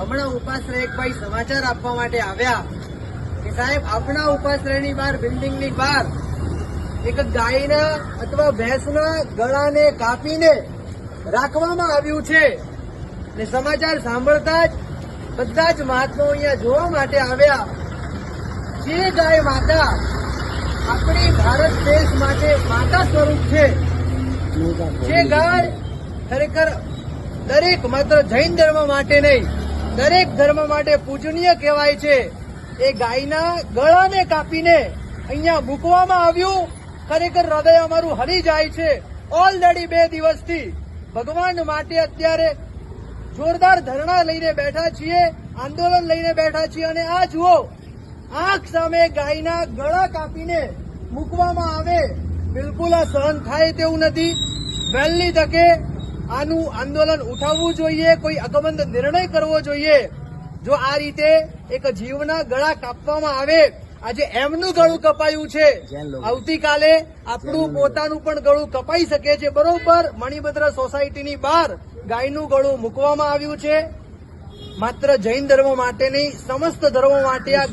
હમણાં ઉપાશ્રય એક ભાઈ સમાચાર આપવા માટે આવ્યા કે સાહેબ આપણા ઉપાશ્રયની બહાર બિલ્ડિંગની બહાર એક ગાયના અથવા ભેંસના ગળાને કાપીને રાખવામાં આવ્યું છે ને સમાચાર સાંભળતા જ બધા જ મહાત્માઓ અહીંયા જોવા માટે આવ્યા। જે ગાય માતા આપણી ભારત દેશ માટે માતા સ્વરૂપ છે, જે ગાય ખરેખર દરેક માત્ર જૈન ધર્મ માટે નહીં દરેક ધર્મ માટે પૂજનીય કહેવાય છે, એ ગાયના ગળાને કાપીને અહીંયા મૂકવામાં આવ્યું। ખરેખર હૃદય અમારું હલી જાય છે। ઓલરેડી 2 દિવસથી ભગવાન માટે અત્યારે જોરદાર ધરણા લઈને બેઠા છીએ, આંદોલન લઈને બેઠા છીએ અને આ જુઓ, આંખ સામે ગાયના ગળા કાપીને મૂકવામાં આવે, બિલકુલ આ સહન થાય તેવું નથી। વહેલી તકે આનું આંદોલન ઉઠાવવું જોઈએ, કોઈ અકબંધ નિર્ણય કરવો જોઈએ। જો આ રીતે એક જીવના ગળા કાપવામાં આવે, આજે એમનું ગળું કપાયું છે, આવતીકાલે આપણું પોતાનું પણ ગળું કપાઈ શકે છે। બરોબર મણિભદ્ર સોસાયટીની બહાર ગાયનું ગળું મૂકવામાં આવ્યું છે। માત્ર જૈન ધર્મ માટે નહીં, સમસ્ત ધર્મો માટે આ